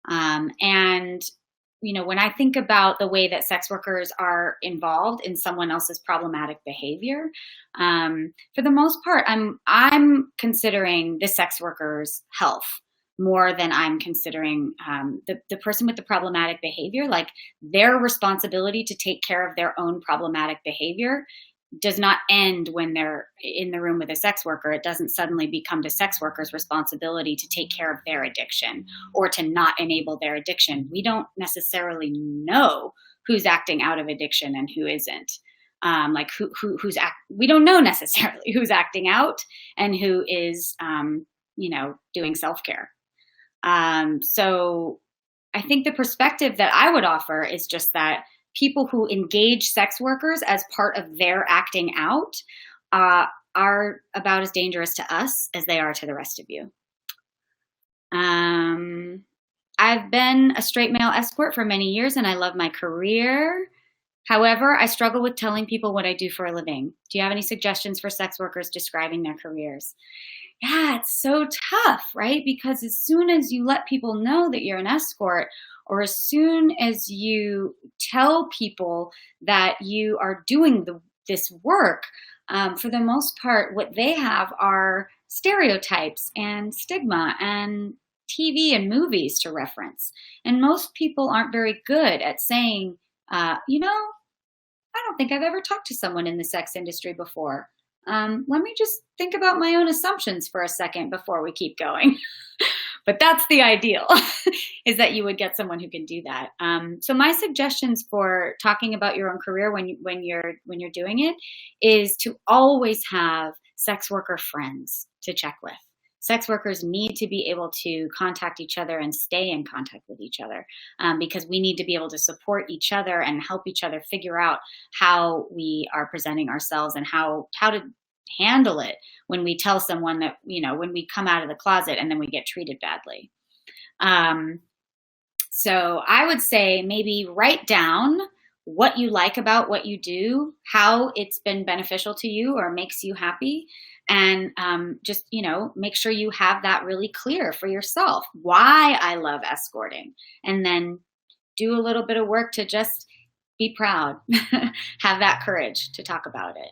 [SPEAKER 2] And when I think about the way that sex workers are involved in someone else's problematic behavior, for the most part, I'm considering the sex worker's health more than I'm considering the person with the problematic behavior. Like, their responsibility to take care of their own problematic behavior does not end when they're in the room with a sex worker. It doesn't suddenly become the sex worker's responsibility to take care of their addiction or to not enable their addiction. We don't necessarily know who's acting out of addiction and who isn't. We don't know necessarily who's acting out and who is, doing self-care. So I think the perspective that I would offer is just that people who engage sex workers as part of their acting out are about as dangerous to us as they are to the rest of you. I've been a straight male escort for many years and I love my career. However, I struggle with telling people what I do for a living. Do you have any suggestions for sex workers describing their careers? Yeah, it's so tough, right? Because as soon as you let people know that you're an escort, or as soon as you tell people that you are doing this work, for the most part, what they have are stereotypes and stigma and TV and movies to reference. And most people aren't very good at saying, I don't think I've ever talked to someone in the sex industry before. Let me just think about my own assumptions for a second before we keep going. But that's the ideal, is that you would get someone who can do that. So my suggestions for talking about your own career when you're doing it is to always have sex worker friends to check with. Sex workers need to be able to contact each other and stay in contact with each other, because we need to be able to support each other and help each other figure out how we are presenting ourselves and how to handle it when we tell someone that, when we come out of the closet and then we get treated badly. So I would say maybe write down what you like about what you do, how it's been beneficial to you or makes you happy. And just, make sure you have that really clear for yourself, why I love escorting. And then do a little bit of work to just be proud, have that courage to talk about it.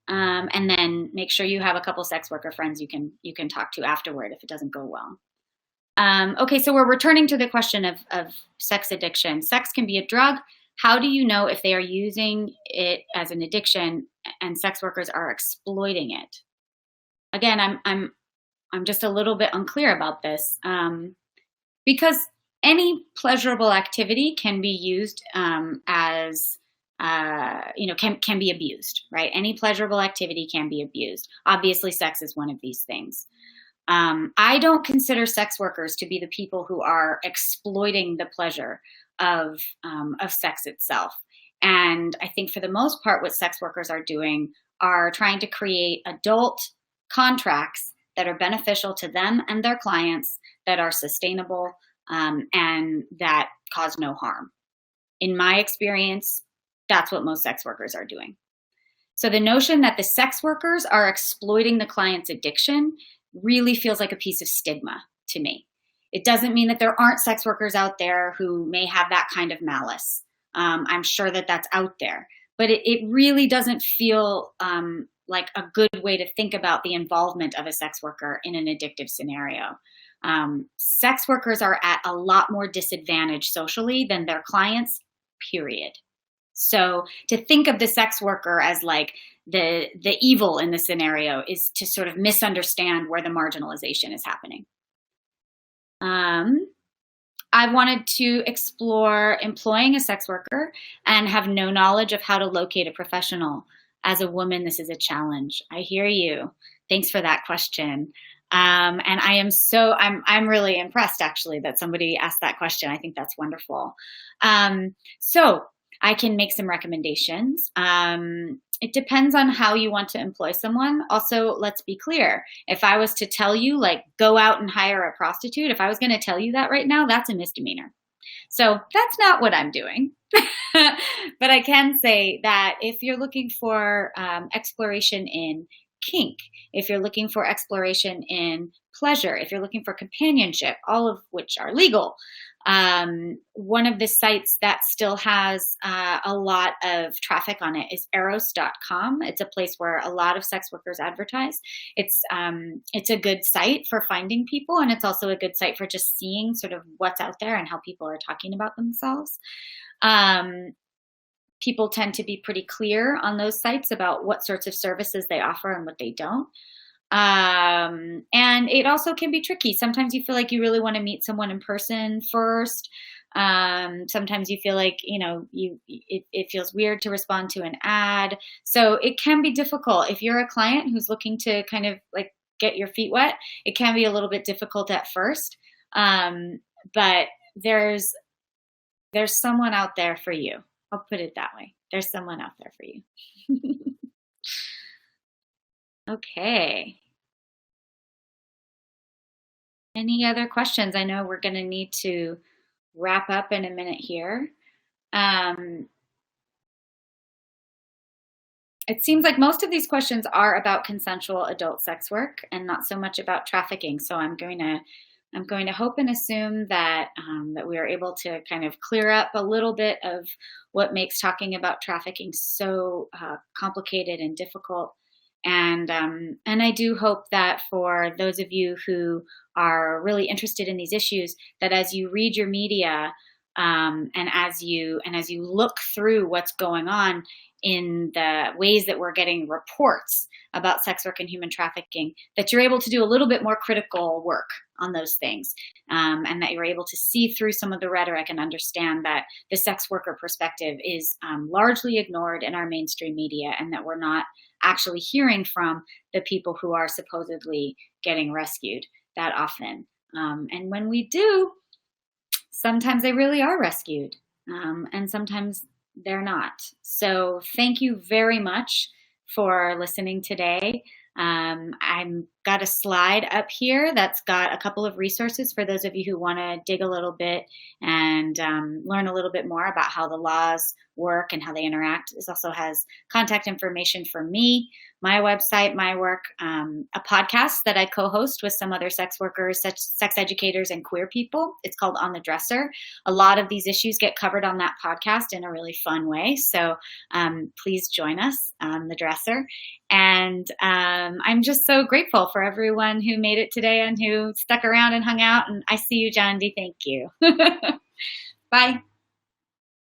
[SPEAKER 2] And then make sure you have a couple sex worker friends you can talk to afterward if it doesn't go well. Okay, so we're returning to the question of sex addiction. Sex can be a drug. How do you know if they are using it as an addiction and sex workers are exploiting it? Again, I'm just a little bit unclear about this, because any pleasurable activity can be used as can be abused, right? Any pleasurable activity can be abused. Obviously, sex is one of these things. I don't consider sex workers to be the people who are exploiting the pleasure of sex itself. And I think for the most part, what sex workers are doing are trying to create adult contracts that are beneficial to them and their clients, that are sustainable, and that cause no harm. In my experience, that's what most sex workers are doing. So the notion that the sex workers are exploiting the client's addiction really feels like a piece of stigma to me. It doesn't mean that there aren't sex workers out there who may have that kind of malice. I'm sure that that's out there, but it really doesn't feel like a good way to think about the involvement of a sex worker in an addictive scenario. Sex workers are at a lot more disadvantage socially than their clients, period. So to think of the sex worker as like the evil in the scenario is to sort of misunderstand where the marginalization is happening. I wanted to explore employing a sex worker and have no knowledge of how to locate a professional. As a woman, this is a challenge. I hear you. Thanks for that question. And I'm really impressed actually that somebody asked that question. I think that's wonderful. So I can make some recommendations. It depends on how you want to employ someone. Also, let's be clear. If I was to tell you, like, go out and hire a prostitute, if I was going to tell you that right now, that's a misdemeanor. So that's not what I'm doing. But I can say that if you're looking for exploration in kink, if you're looking for exploration in pleasure, if you're looking for companionship, all of which are legal, one of the sites that still has a lot of traffic on it is eros.com. It's a place where a lot of sex workers advertise. It's a good site for finding people, and it's also a good site for just seeing sort of what's out there and how people are talking about themselves. People tend to be pretty clear on those sites about what sorts of services they offer and what they don't. And it also can be tricky. Sometimes you feel like you really want to meet someone in person first. Sometimes you feel like, it feels weird to respond to an ad. So it can be difficult. If you're a client who's looking to kind of like get your feet wet, it can be a little bit difficult at first. But there's someone out there for you. I'll put it that way. There's someone out there for you. Okay. Any other questions? I know we're going to need to wrap up in a minute here. It seems like most of these questions are about consensual adult sex work and not so much about trafficking. So I'm going to hope and assume that that we are able to kind of clear up a little bit of what makes talking about trafficking so complicated and difficult. And I do hope that for those of you who are really interested in these issues, that as you read your media and as you look through what's going on in the ways that we're getting reports about sex work and human trafficking, that you're able to do a little bit more critical work on those things, and that you're able to see through some of the rhetoric and understand that the sex worker perspective is largely ignored in our mainstream media, and that we're not actually hearing from the people who are supposedly getting rescued that often. And when we do, sometimes they really are rescued, and sometimes they're not. So thank you very much for listening today. I've got a slide up here that's got a couple of resources for those of you who want to dig a little bit and learn a little bit more about how the laws work and how they interact. This also has contact information for me, my website, my work, a podcast that I co-host with some other sex workers, sex educators, and queer people. It's called On the Dresser. A lot of these issues get covered on that podcast in a really fun way. So please join us on The Dresser. And I'm just so grateful for everyone who made it today and who stuck around and hung out. And I see you, John D. Thank you. Bye.